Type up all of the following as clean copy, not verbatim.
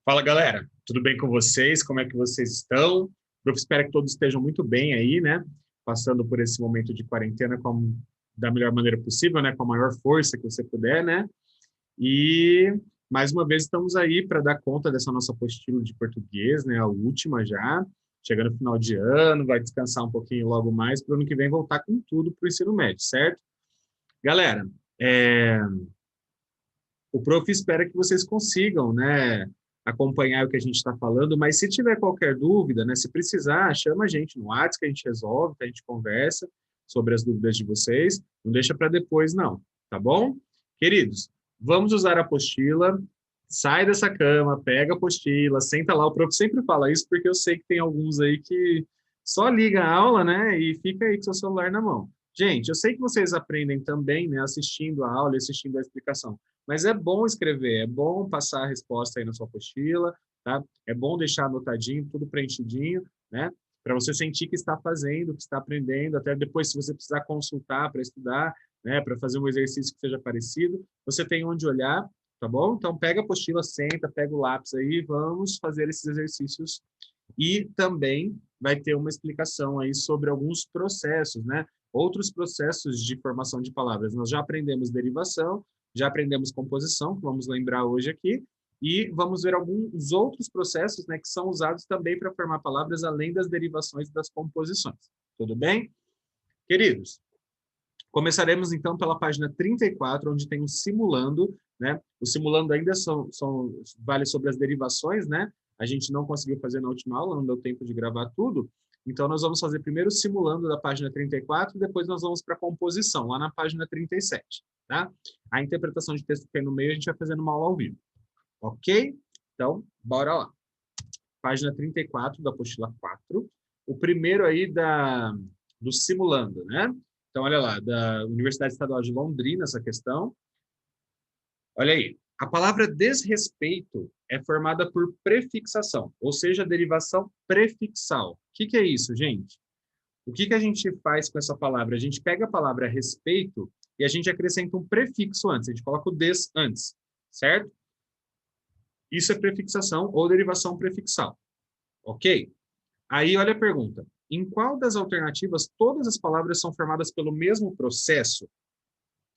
Fala, galera. Tudo bem com vocês? Como é que vocês estão? Eu espero que todos estejam muito bem aí, né? Passando por esse momento de quarentena da melhor maneira possível, né? Com a maior força que você puder, né? E, mais uma vez, estamos aí para dar conta dessa nossa apostila de português, né? A última já, chegando no final de ano, vai descansar um pouquinho logo mais, para o ano que vem voltar com tudo para o ensino médio, certo? Galera, é, o prof espera que vocês consigam, né, acompanhar o que a gente está falando, mas se tiver qualquer dúvida, né, se precisar, chama a gente no WhatsApp que a gente resolve, que a gente conversa sobre as dúvidas de vocês. Não deixa para depois, não, tá bom? Queridos, vamos usar a apostila. Sai dessa cama, pega a apostila, senta lá. O prof sempre fala isso porque eu sei que tem alguns aí que só liga a aula, né, e fica aí com seu celular na mão. Gente, eu sei que vocês aprendem também, né, assistindo a aula e assistindo a explicação. Mas é bom escrever, é bom passar a resposta aí na sua apostila, tá? É bom deixar anotadinho, tudo preenchidinho, né? Para você sentir que está fazendo, que está aprendendo, até depois, se você precisar consultar para estudar, né? Para fazer um exercício que seja parecido, você tem onde olhar, tá bom? Então, pega a apostila, senta, pega o lápis aí, vamos fazer esses exercícios. E também vai ter uma explicação aí sobre alguns processos, né? Outros processos de formação de palavras. Nós já aprendemos derivação, já aprendemos composição, que vamos lembrar hoje aqui, e vamos ver alguns outros processos, né, que são usados também para formar palavras, além das derivações e das composições. Tudo bem? Queridos, começaremos então pela página 34, onde tem um simulando, né? O simulando ainda vale sobre as derivações, né? A gente não conseguiu fazer na última aula, não deu tempo de gravar tudo. Então, nós vamos fazer primeiro o simulando da página 34, e depois nós vamos para a composição, lá na página 37, tá? A interpretação de texto que tem no meio, a gente vai fazendo uma aula ao vivo. Ok? Então, bora lá. Página 34 da apostila 4. O primeiro aí do simulando, né? Então, olha lá, da Universidade Estadual de Londrina, essa questão. Olha aí. A palavra desrespeito é formada por prefixação, ou seja, derivação prefixal. O que é isso, gente? O que a gente faz com essa palavra? A gente pega a palavra respeito e a gente acrescenta um prefixo antes. A gente coloca o des antes, certo? Isso é prefixação ou derivação prefixal. Ok? Aí, olha a pergunta. Em qual das alternativas todas as palavras são formadas pelo mesmo processo?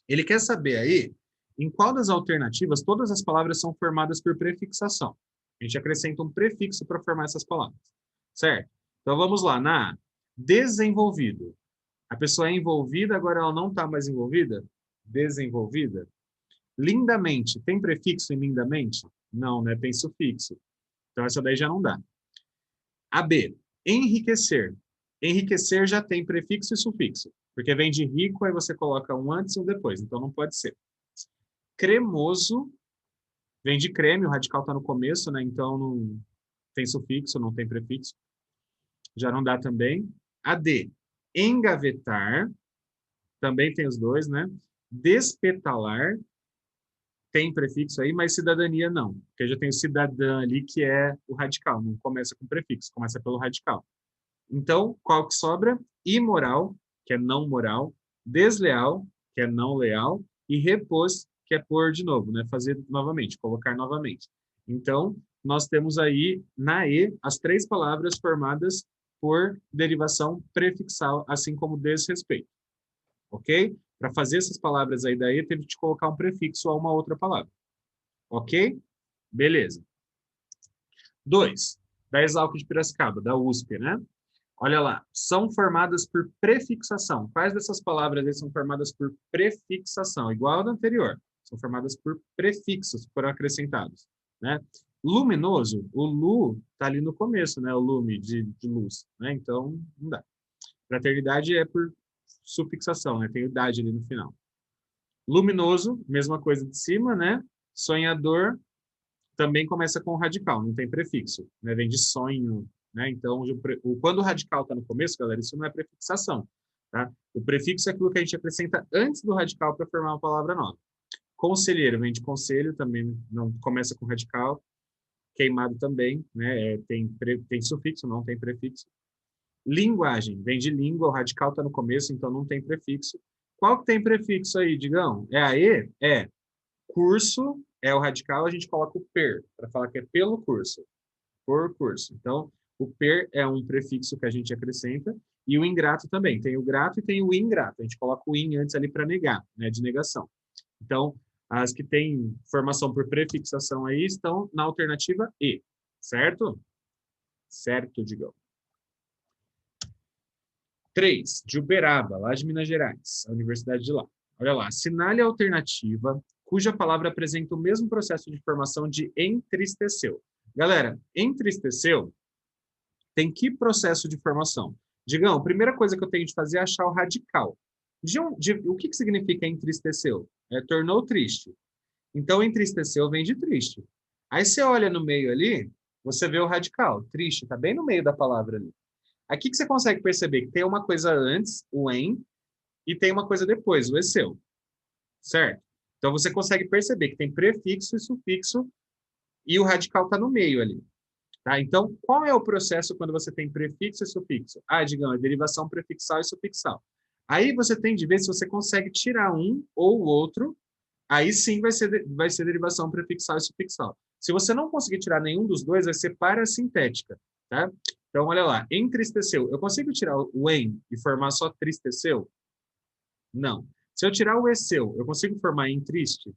Ele quer saber aí em qual das alternativas todas as palavras são formadas por prefixação. A gente acrescenta um prefixo para formar essas palavras, certo? Então, vamos lá. Na desenvolvido. A pessoa é envolvida, agora ela não está mais envolvida? Desenvolvida. Lindamente. Tem prefixo em lindamente? Não, né? Tem sufixo. Então, essa daí já não dá. A B, enriquecer. Enriquecer já tem prefixo e sufixo, porque vem de rico, aí você coloca um antes e um depois, então não pode ser. Cremoso, vem de creme, o radical está no começo, né? Então não tem sufixo, não tem prefixo. Já não dá também. A D, engavetar, também tem os dois, né? Despetalar, tem prefixo aí, mas cidadania não, porque já tem o cidadã ali, que é o radical, não começa com prefixo, começa pelo radical. Então, qual que sobra? Imoral, que é não moral, desleal, que é não leal, e repos, que é pôr de novo, né? Fazer novamente, colocar novamente. Então, nós temos aí, na E, as três palavras formadas por derivação prefixal, assim como desrespeito. Ok? Para fazer essas palavras aí da E, teve que colocar um prefixo a uma outra palavra. Ok? Beleza. 2. Da Exalc de Piracicaba, da USP, né? Olha lá, são formadas por prefixação. Quais dessas palavras aí são formadas por prefixação? Igual a da anterior. São formadas por prefixos, foram acrescentados, né? Luminoso, o lu está ali no começo, né? O lume de luz, né? Então, não dá. Fraternidade é por sufixação, né? Tem idade ali no final. Luminoso, mesma coisa de cima, né? Sonhador também começa com radical, não tem prefixo, né? Vem de sonho, né? Então, quando o radical está no começo, galera, isso não é prefixação, tá? O prefixo é aquilo que a gente acrescenta antes do radical para formar uma palavra nova. Conselheiro vem de conselho, também não começa com radical. Queimado também, né? Tem sufixo, não tem prefixo. Linguagem vem de língua, o radical está no começo, então não tem prefixo. Qual que tem prefixo aí, Digão? É a E? É. Curso, é o radical, a gente coloca o per, para falar que é pelo curso, por curso. Então, o per é um prefixo que a gente acrescenta, e o ingrato também. Tem o grato e tem o ingrato. A gente coloca o in antes ali para negar, né, de negação. Então, as que têm formação por prefixação aí estão na alternativa E, certo? Certo, digamos. 3, de Uberaba, lá de Minas Gerais, a Universidade de lá. Olha lá, assinale a alternativa cuja palavra apresenta o mesmo processo de formação de entristeceu. Galera, entristeceu tem que processo de formação? Digam, a primeira coisa que eu tenho de fazer é achar o radical. O que significa entristeceu? Tornou triste. Então, entristeceu vem de triste. Aí você olha no meio ali, você vê o radical. Triste, está bem no meio da palavra ali. Aqui que você consegue perceber que tem uma coisa antes, o em, e tem uma coisa depois, o eceu. Certo? Então, você consegue perceber que tem prefixo e sufixo e o radical está no meio ali. Tá? Então, qual é o processo quando você tem prefixo e sufixo? Digamos, derivação prefixal e sufixal. Aí você tem de ver se você consegue tirar um ou o outro, aí sim vai ser derivação prefixal e sufixal. Se você não conseguir tirar nenhum dos dois, vai ser parasintética. Tá? Então, olha lá, entristeceu. Eu consigo tirar o em e formar só tristeceu? Não. Se eu tirar o eceu, eu consigo formar em triste?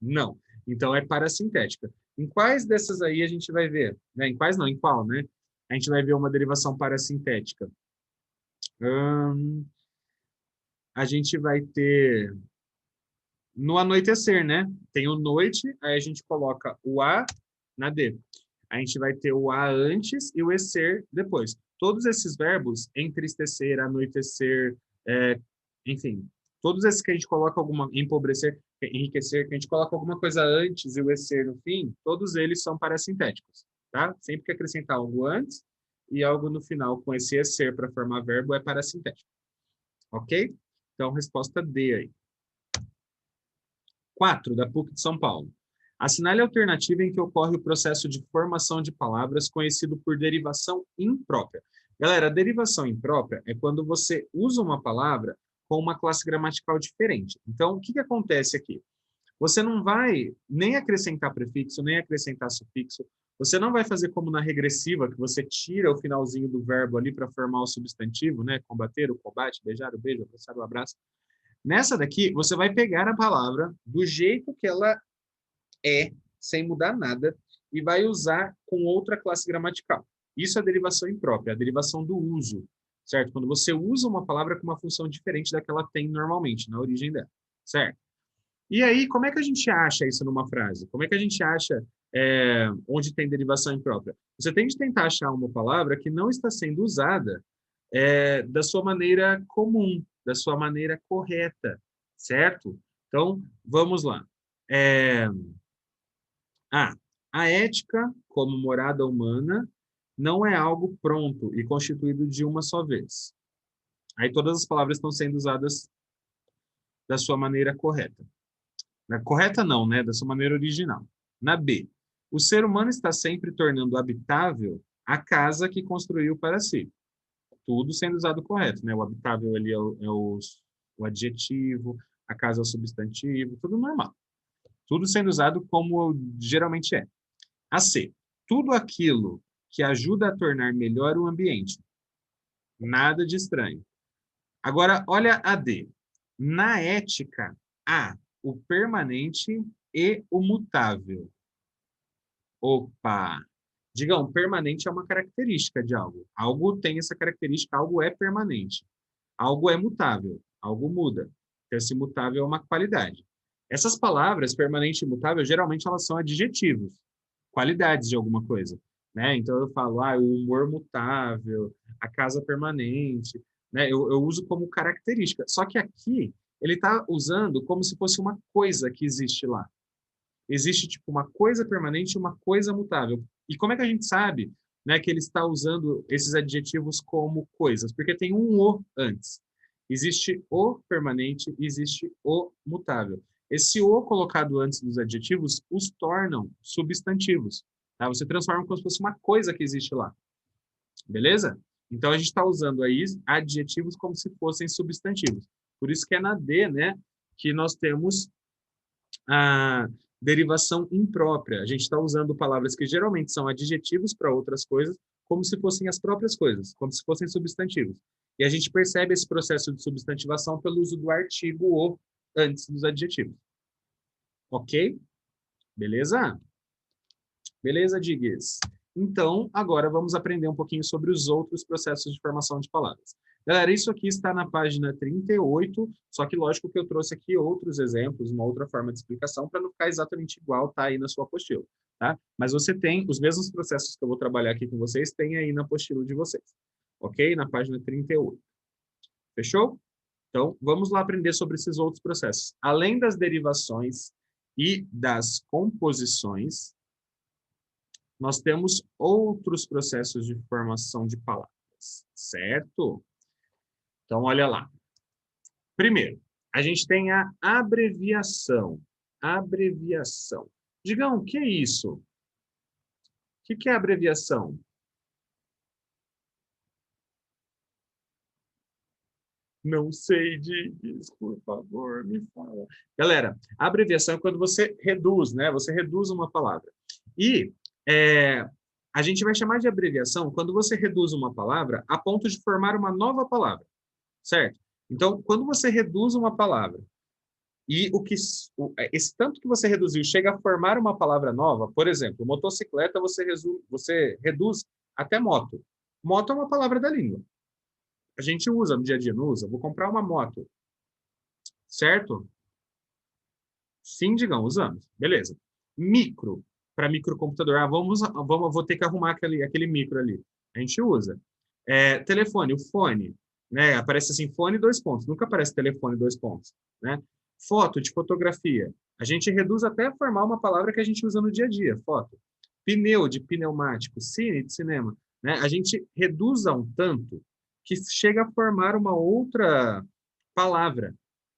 Não. Então, é parasintética. Em quais dessas aí a gente vai ver? Né? Em quais não, em qual, né? A gente vai ver uma derivação parasintética. A gente vai ter no anoitecer, né? Tem o noite, aí a gente coloca o A na D. A gente vai ter o A antes e o ecer depois. Todos esses verbos, entristecer, anoitecer, enfim, todos esses que a gente coloca alguma, empobrecer, enriquecer, que a gente coloca alguma coisa antes e o ecer no fim, todos eles são parasintéticos, tá? Sempre que acrescentar algo antes e algo no final com esse ecer para formar verbo é parasintético, ok? Então, resposta D aí. 4, da PUC de São Paulo. Assinale a alternativa em que ocorre o processo de formação de palavras conhecido por derivação imprópria. Galera, a derivação imprópria é quando você usa uma palavra com uma classe gramatical diferente. Então, o que acontece aqui? Você não vai nem acrescentar prefixo, nem acrescentar sufixo. Você não vai fazer como na regressiva, que você tira o finalzinho do verbo ali para formar o substantivo, né? Combater, o combate, beijar, o beijo, abraçar, o abraço. Nessa daqui, você vai pegar a palavra do jeito que ela é, sem mudar nada, e vai usar com outra classe gramatical. Isso é a derivação imprópria, a derivação do uso, certo? Quando você usa uma palavra com uma função diferente da que ela tem normalmente, na origem dela, certo? E aí, como é que a gente acha isso numa frase? Como é que a gente acha onde tem derivação imprópria? Você tem de tentar achar uma palavra que não está sendo usada da sua maneira comum, da sua maneira correta, certo? Então, vamos lá. A ética, como morada humana, não é algo pronto e constituído de uma só vez. Aí todas as palavras estão sendo usadas da sua maneira correta. Correta não, né? Da sua maneira original. Na B, o ser humano está sempre tornando habitável a casa que construiu para si. Tudo sendo usado correto, né? O habitável ali o adjetivo, a casa é o substantivo, tudo normal. Tudo sendo usado como geralmente é. A C, tudo aquilo que ajuda a tornar melhor o ambiente. Nada de estranho. Agora, olha a D. Na ética, há o permanente e o mutável. Opa! Digam, permanente é uma característica de algo. Algo tem essa característica, algo é permanente. Algo é mutável, algo muda. Então, esse mutável é uma qualidade. Essas palavras, permanente e mutável, geralmente elas são adjetivos, qualidades de alguma coisa. Né? Então, eu falo, o humor mutável, a casa permanente. Né? Eu uso como característica. Só que aqui, ele está usando como se fosse uma coisa que existe lá. Existe tipo uma coisa permanente e uma coisa mutável. E como é que a gente sabe, né, que ele está usando esses adjetivos como coisas? Porque tem um o antes. Existe o permanente e existe o mutável. Esse o colocado antes dos adjetivos os tornam substantivos. Tá? Você transforma como se fosse uma coisa que existe lá. Beleza? Então, a gente está usando aí adjetivos como se fossem substantivos. Por isso que é na D, né, que nós temos Derivação imprópria. A gente está usando palavras que geralmente são adjetivos para outras coisas, como se fossem as próprias coisas, como se fossem substantivos. E a gente percebe esse processo de substantivação pelo uso do artigo "o" antes dos adjetivos. Ok? Beleza? Beleza, Digues? Então, agora vamos aprender um pouquinho sobre os outros processos de formação de palavras. Galera, isso aqui está na página 38, só que lógico que eu trouxe aqui outros exemplos, uma outra forma de explicação, para não ficar exatamente igual tá aí na sua apostila, tá? Mas você tem, os mesmos processos que eu vou trabalhar aqui com vocês, tem aí na apostila de vocês, ok? Na página 38. Fechou? Então, vamos lá aprender sobre esses outros processos. Além das derivações e das composições, nós temos outros processos de formação de palavras, certo? Então, olha lá. Primeiro, a gente tem a abreviação. Abreviação. Digam, o que é isso? O que é abreviação? Não sei, Diggs, por favor, me fala. Galera, a abreviação é quando você reduz, né? Você reduz uma palavra. E a gente vai chamar de abreviação quando você reduz uma palavra a ponto de formar uma nova palavra, certo? Então, quando você reduz uma palavra e esse tanto que você reduziu chega a formar uma palavra nova, por exemplo, motocicleta você reduz até moto. Moto é uma palavra da língua. A gente usa no dia a dia, não usa? Vou comprar uma moto, certo? Sim, digam, usamos. Beleza. Micro, para microcomputador. Vou ter que arrumar aquele micro ali. A gente usa. Telefone, o fone, né? Aparece assim, fone, dois pontos. Nunca aparece telefone, dois pontos, né? Foto, de fotografia. A gente reduz até a formar uma palavra que a gente usa no dia a dia, foto. Pneu, de pneumático. Cine, de cinema. Né? A gente reduz a um tanto que chega a formar uma outra palavra,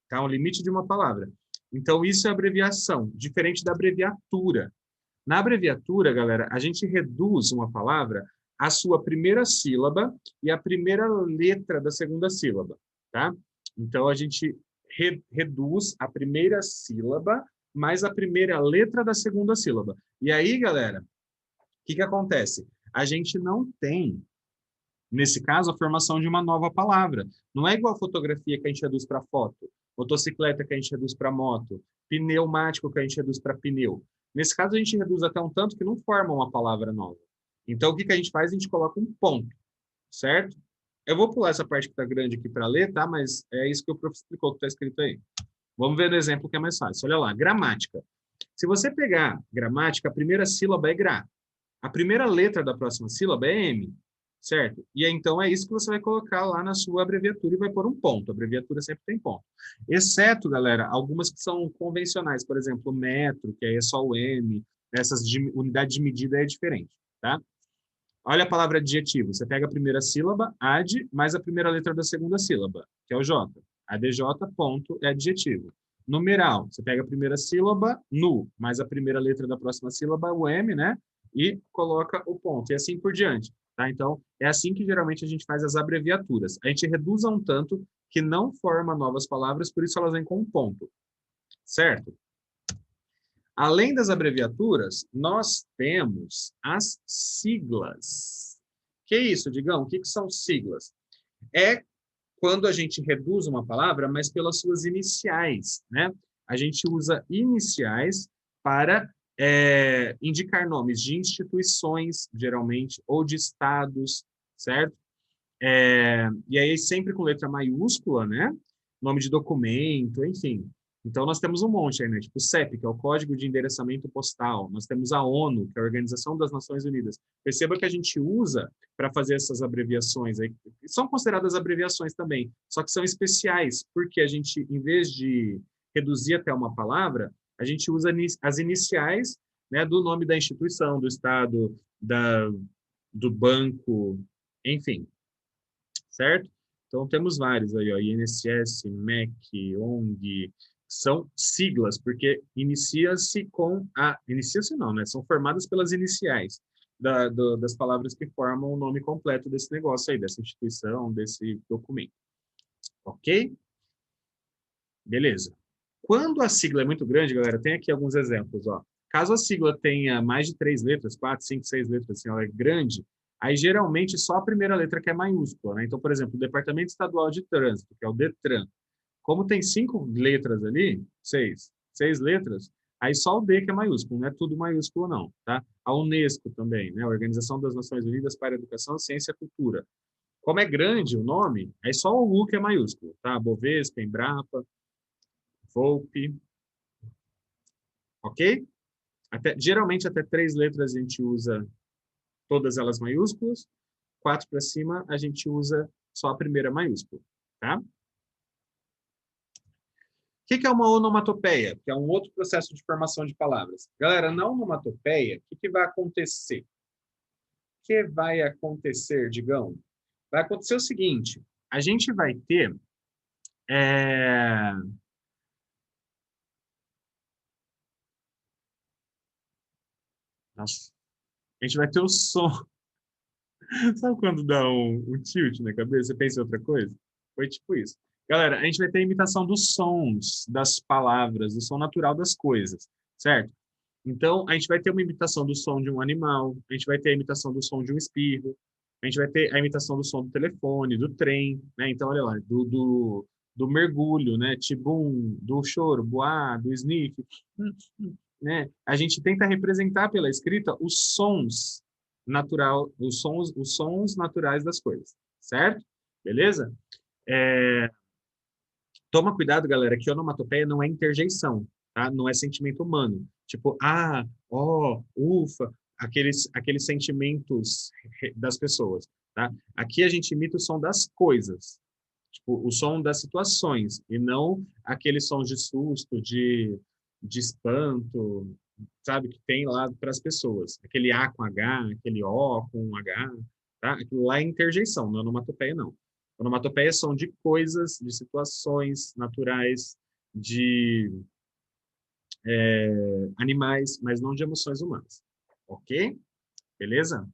tá? Um limite de uma palavra. Então, isso é abreviação, diferente da abreviatura. Na abreviatura, galera, a gente reduz uma palavra à sua primeira sílaba e à primeira letra da segunda sílaba, tá? Então, a gente reduz a primeira sílaba mais a primeira letra da segunda sílaba. E aí, galera, o que acontece? A gente não tem, nesse caso, a formação de uma nova palavra. Não é igual a fotografia que a gente reduz para foto, motocicleta que a gente reduz para moto, pneumático que a gente reduz para pneu. Nesse caso, a gente reduz até um tanto que não forma uma palavra nova. Então, o que a gente faz? A gente coloca um ponto, certo? Eu vou pular essa parte que está grande aqui para ler, tá? Mas é isso que o professor explicou que está escrito aí. Vamos ver no exemplo que é mais fácil. Olha lá, gramática. Se você pegar gramática, a primeira sílaba é gra. A primeira letra da próxima sílaba é M, certo? E então é isso que você vai colocar lá na sua abreviatura e vai pôr um ponto. A abreviatura sempre tem ponto. Exceto, galera, algumas que são convencionais, por exemplo, metro, que aí é só o M, essas unidades de medida é diferente, tá? Olha a palavra adjetivo. Você pega a primeira sílaba, ad, mais a primeira letra da segunda sílaba, que é o J. ADJ, ponto, é adjetivo. Numeral. Você pega a primeira sílaba, nu, mais a primeira letra da próxima sílaba, o M, né? E coloca o ponto. E assim por diante. Tá? Então, é assim que geralmente a gente faz as abreviaturas. A gente reduz a um tanto que não forma novas palavras, por isso elas vêm com um ponto. Certo? Além das abreviaturas, nós temos as siglas. Que isso, Digão? O que são siglas? É quando a gente reduz uma palavra, mas pelas suas iniciais, né? A gente usa iniciais para indicar nomes de instituições, geralmente, ou de estados, certo? E aí sempre com letra maiúscula, né? Nome de documento, enfim. Então, nós temos um monte aí, né? Tipo o CEP, que é o Código de Endereçamento Postal. Nós temos a ONU, que é a Organização das Nações Unidas. Perceba que a gente usa para fazer essas abreviações aí. São consideradas abreviações também, só que são especiais, porque a gente, em vez de reduzir até uma palavra, a gente usa as iniciais, né, do nome da instituição, do estado, do banco, enfim, certo? Então, temos vários aí, ó, INSS, MEC, ONG, são siglas, porque inicia-se com a... Inicia-se não, né? São formadas pelas iniciais das palavras que formam o nome completo desse negócio aí, dessa instituição, desse documento. Ok? Beleza. Quando a sigla é muito grande, galera, tem aqui alguns exemplos, ó. Caso a sigla tenha mais de 3 letras, 4, 5, 6 letras, assim, ela é grande, aí geralmente só a primeira letra que é maiúscula, né? Então, por exemplo, o Departamento Estadual de Trânsito, que é o DETRAN, como tem 5 letras ali, 6 letras, aí só o D que é maiúsculo, não é tudo maiúsculo não, tá? A Unesco também, né? A Organização das Nações Unidas para a Educação, Ciência e Cultura. Como é grande o nome, aí só o U que é maiúsculo, tá? Bovespa, Embrapa, Volpe, ok? Geralmente até 3 letras a gente usa todas elas maiúsculas, 4 para cima a gente usa só a primeira maiúscula, tá? O que é uma onomatopeia? Que é um outro processo de formação de palavras. Galera, na onomatopeia, o que vai acontecer? O que vai acontecer, Digão? Vai acontecer o seguinte, a gente vai ter... Nossa, a gente vai ter o som. Sabe quando dá um tilt na cabeça? Você pensa em outra coisa? Foi tipo isso. Galera, a gente vai ter a imitação dos sons, das palavras, do som natural das coisas, certo? Então, a gente vai ter uma imitação do som de um animal, a gente vai ter a imitação do som de um espirro, a gente vai ter a imitação do som do telefone, do trem, né? Então, olha lá, do mergulho, né? Tibum, do choro, boá, do sniff, né? A gente tenta representar pela escrita os sons os sons naturais das coisas, certo? Beleza? Toma cuidado, galera, que onomatopeia não é interjeição, tá? Não é sentimento humano. Tipo, ah, ó, ufa, aqueles sentimentos das pessoas, tá? Aqui a gente imita o som das coisas, tipo, o som das situações, e não aqueles sons de susto, de espanto, sabe, que tem lá para as pessoas. Aquele A com H, aquele O com H, tá? Aquilo lá é interjeição, não é onomatopeia, não. Onomatopeia são de coisas, de situações naturais, de animais, mas não de emoções humanas. Ok? Beleza?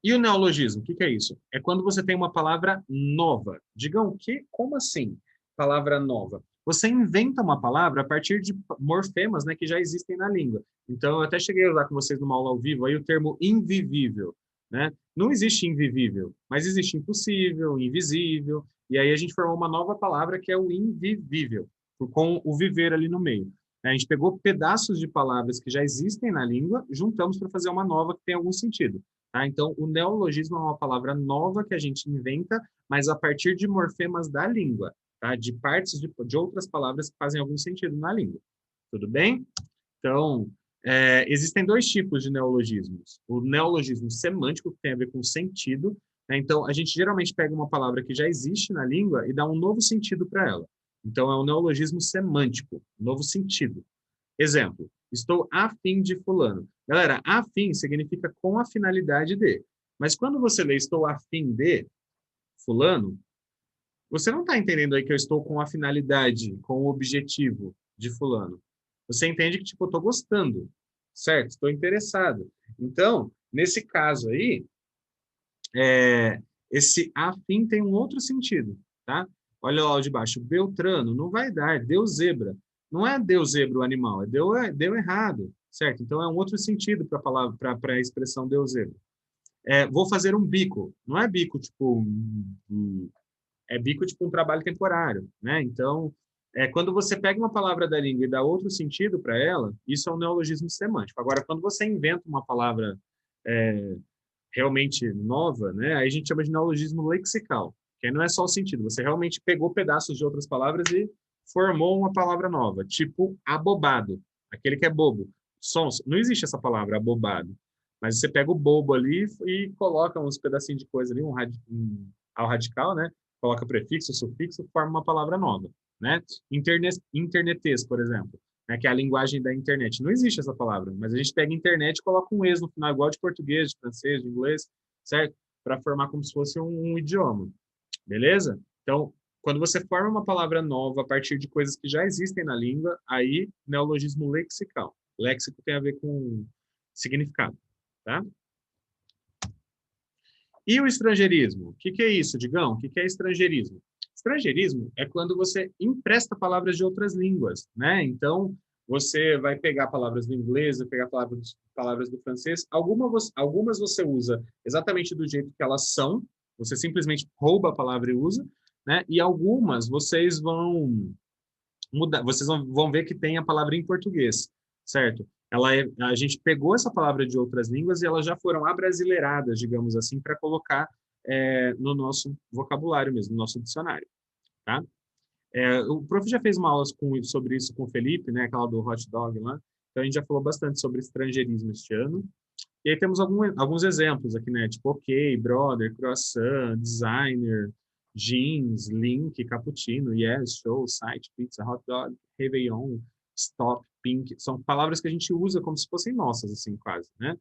E o neologismo, o que é isso? É quando você tem uma palavra nova. Digam o quê? Como assim? Palavra nova. Você inventa uma palavra a partir de morfemas, né, que já existem na língua. Então, eu até cheguei a usar com vocês numa aula ao vivo aí o termo invivível, né? Não existe invivível, mas existe impossível, invisível, e aí a gente formou uma nova palavra que é o invivível, com o viver ali no meio. A gente pegou pedaços de palavras que já existem na língua, juntamos para fazer uma nova que tem algum sentido. Tá? Então, o neologismo é uma palavra nova que a gente inventa, mas a partir de morfemas da língua, tá? De partes de outras palavras que fazem algum sentido na língua. Tudo bem? Então, existem dois tipos de neologismos. O neologismo semântico, que tem a ver com sentido, né? Então, a gente geralmente pega uma palavra que já existe na língua e dá um novo sentido para ela. Então, é um neologismo semântico, novo sentido. Exemplo, estou afim de fulano. Galera, afim significa com a finalidade de. Mas quando você lê estou afim de fulano, você não está entendendo aí que eu estou com a finalidade, com o objetivo de fulano. Você entende que, tipo, eu estou gostando, certo? Estou interessado. Então, nesse caso aí, esse afim tem um outro sentido, tá? Olha lá o de baixo, Beltrano, não vai dar, deu zebra. Não é deu zebra o animal, deu errado, certo? Então é um outro sentido para a palavra, para a expressão deu zebra. Vou fazer um bico, não é bico tipo é bico tipo um trabalho temporário, né? Então, quando você pega uma palavra da língua e dá outro sentido para ela, isso é um neologismo semântico. Agora, quando você inventa uma palavra realmente nova, né? Aí a gente chama de neologismo lexical, que aí não é só o sentido, você realmente pegou pedaços de outras palavras e formou uma palavra nova, tipo abobado, aquele que é bobo. Sons, não existe essa palavra, abobado, mas você pega o bobo ali e coloca uns pedacinhos de coisa ali, ao radical, né? Coloca prefixo, sufixo, forma uma palavra nova, né? Internetês, por exemplo, né, que é a linguagem da internet. Não existe essa palavra, mas a gente pega internet e coloca um "es" no final, igual de português, de francês, de inglês, certo? Para formar como se fosse um idioma, beleza? Então, quando você forma uma palavra nova a partir de coisas que já existem na língua, aí neologismo lexical. Léxico tem a ver com significado, tá? E o estrangeirismo? O que é isso, Digão? O que é estrangeirismo? Estrangeirismo é quando você empresta palavras de outras línguas, né? Então, você vai pegar palavras do inglês, vai pegar palavras do francês. Algumas você usa exatamente do jeito que elas são, você simplesmente rouba a palavra e usa, né? E algumas vocês vão mudar, vocês vão ver que tem a palavra em português, certo? A gente pegou essa palavra de outras línguas e elas já foram abrasileiradas, digamos assim, para colocar no nosso vocabulário mesmo, no nosso dicionário, tá? O prof já fez uma aula sobre isso com o Felipe, né? Aquela do hot dog lá. Então, a gente já falou bastante sobre estrangeirismo este ano. E aí temos alguns exemplos aqui, né? Tipo, ok, brother, croissant, designer, jeans, link, cappuccino, yes, show, site, pizza, hot dog, réveillon, stop, pink. São palavras que a gente usa como se fossem nossas, assim, quase, né?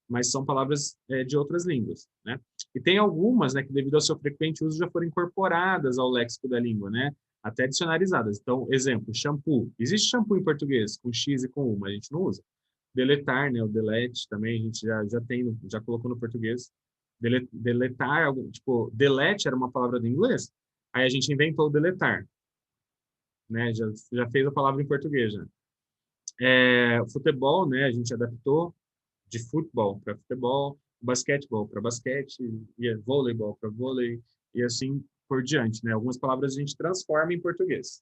Mas são palavras de outras línguas, né? E tem algumas, né, que devido ao seu frequente uso já foram incorporadas ao léxico da língua, né? Até dicionarizadas. Então, exemplo, shampoo. Existe shampoo em português, com X e com U, mas a gente não usa. Deletar, né? O delete também, a gente já tem, já colocou no português. Deletar, tipo, delete era uma palavra do inglês, aí a gente inventou o deletar, né? Já fez a palavra em português, já. Futebol, né? A gente adaptou de futebol para futebol, basquetebol para basquete, e voleibol para vôlei, e assim por diante, né? Algumas palavras a gente transforma em português,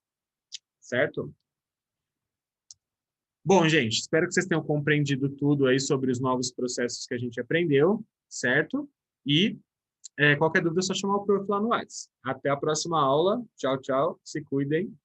certo? Bom, gente, espero que vocês tenham compreendido tudo aí sobre os novos processos que a gente aprendeu, certo? E qualquer dúvida é só chamar o prof lá no WhatsApp. Até a próxima aula. Tchau, tchau. Se cuidem.